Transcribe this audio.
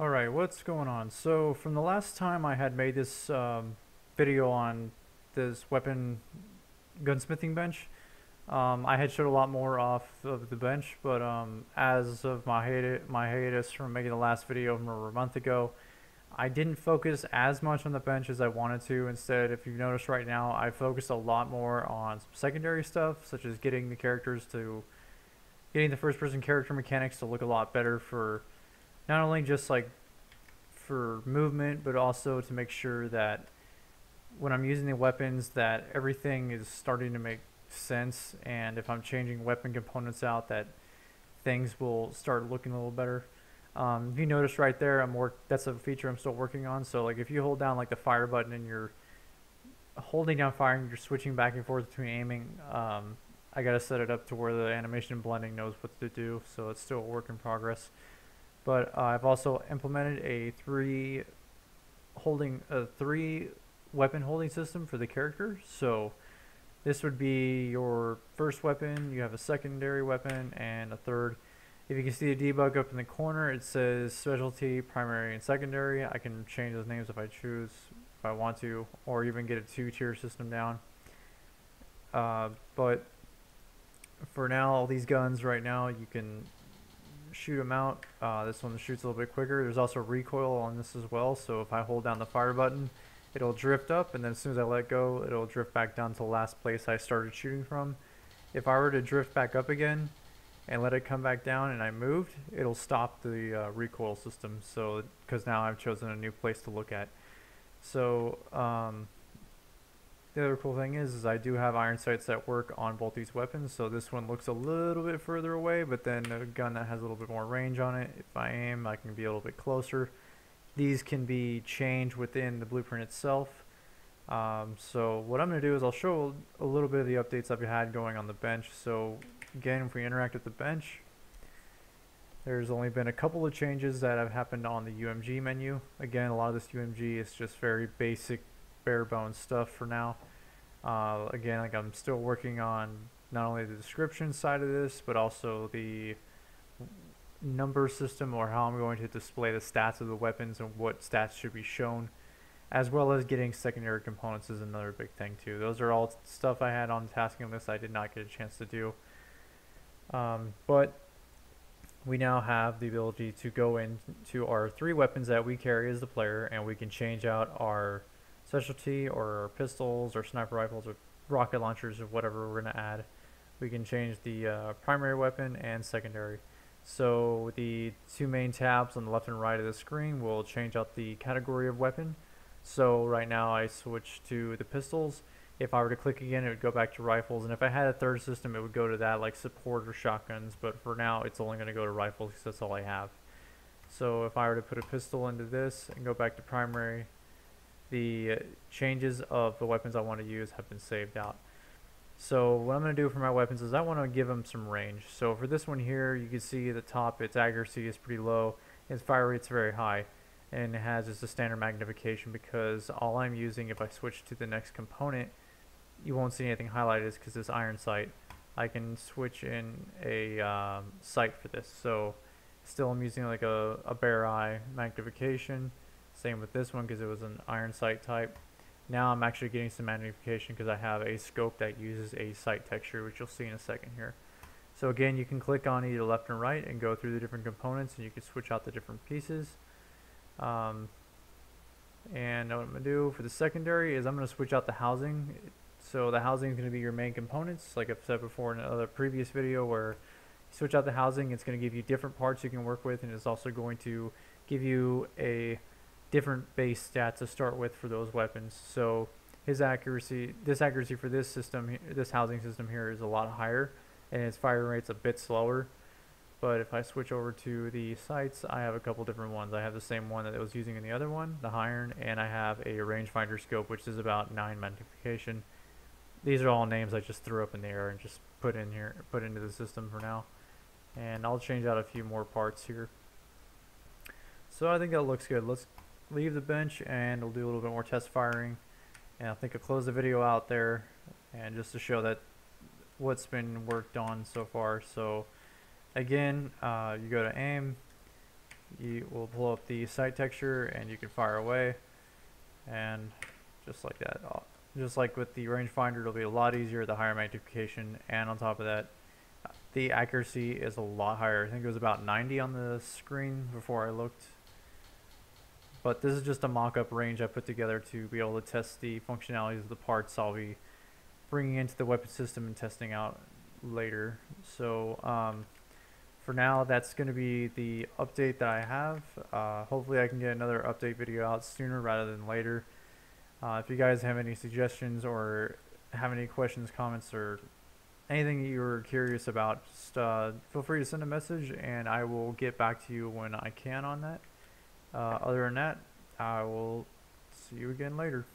Alright, what's going on? So, from the last time I had made this video on this weapon gunsmithing bench, I had showed a lot more off of the bench, but as of my hiatus from making the last video from a month ago, I didn't focus as much on the bench as I wanted to. Instead, if you've noticed right now, I focused a lot more on some secondary stuff, such as getting the first person character mechanics to look a lot better for not only just like for movement, but also to make sure that when I'm using the weapons that everything is starting to make sense, and if I'm changing weapon components out that things will start looking a little better. If you notice right there, that's a feature I'm still working on. So like if you hold down like the fire button and you're holding down fire and you're switching back and forth between aiming, I gotta set it up to where the animation blending knows what to do, so it's still a work in progress. But I've also implemented a three weapon holding system for the character. So this would be your first weapon, you have a secondary weapon, and a third. If you can see the debug up in the corner, it says specialty, primary, and secondary. I can change those names if I choose, if I want to, or even get a two-tier system down. But for now, all these guns right now, you can shoot them out. This one shoots a little bit quicker. There's also recoil on this as well, so if I hold down the fire button, it'll drift up, and then as soon as I let go, it'll drift back down to the last place I started shooting from. If I were to drift back up again and let it come back down and I moved, it'll stop the recoil system, so because now I've chosen a new place to look at. So the other cool thing is I do have iron sights that work on both these weapons, so this one looks a little bit further away, but then a gun that has a little bit more range on it, if I aim, I can be a little bit closer. These can be changed within the blueprint itself. So what I'm going to do is I'll show a little bit of the updates I've had going on the bench. So again, if we interact with the bench, there's only been a couple of changes that have happened on the UMG menu. Again, a lot of this UMG is just very basic, bare bones stuff for now. Again, like I'm still working on not only the description side of this, but also the number system, or how I'm going to display the stats of the weapons and what stats should be shown, as well as getting secondary components is another big thing too. Those are all stuff I had on the tasking list I did not get a chance to do. But we now have the ability to go into our three weapons that we carry as the player, and we can change out our specialty or our pistols or sniper rifles or rocket launchers or whatever we're going to add. We can change the primary weapon and secondary. So the two main tabs on the left and right of the screen will change out the category of weapon. So right now I switch to the pistols. If I were to click again, it would go back to rifles, and if I had a third system, it would go to that, like support or shotguns, but for now it's only going to go to rifles because that's all I have. So if I were to put a pistol into this and go back to primary, the changes of the weapons I want to use have been saved out. So what I'm going to do for my weapons is I want to give them some range. So for this one here, you can see at the top its accuracy is pretty low, its fire rate's very high, and it has just a standard magnification because all I'm using, if I switch to the next component, you won't see anything highlighted because this iron sight. I can switch in a sight for this. So still I'm using like a bare eye magnification. Same with this one because it was an iron sight type. Now I'm actually getting some magnification because I have a scope that uses a sight texture, which you'll see in a second here. So again, you can click on either left and right and go through the different components, and you can switch out the different pieces. And what I'm going to do for the secondary is I'm going to switch out the housing. So the housing is going to be your main components, like I've said before in another previous video, where you switch out the housing, it's going to give you different parts you can work with, and it's also going to give you a different base stat to start with for those weapons. So this accuracy for this system, this housing system here, is a lot higher, and its fire rate's a bit slower. But if I switch over to the sights, I have a couple different ones. I have the same one that I was using in the other one, the iron, and I have a rangefinder scope, which is about 9 magnification. These are all names I just threw up in the air and just put into the system for now. And I'll change out a few more parts here. So I think that looks good. Let's leave the bench and we'll do a little bit more test firing, and I think I'll close the video out there, and just to show that what's been worked on so far. So again, you go to aim, you will pull up the sight texture and you can fire away, and just like that. Just like with the rangefinder, it'll be a lot easier, the higher magnification, and on top of that, the accuracy is a lot higher. I think it was about 90 on the screen before I looked. But this is just a mock-up range I put together to be able to test the functionalities of the parts I'll be bringing into the weapon system and testing out later. So for now, that's going to be the update that I have. Hopefully I can get another update video out sooner rather than later. If you guys have any suggestions or have any questions, comments, or anything you're curious about, just feel free to send a message and I will get back to you when I can on that. Other than that, I will see you again later.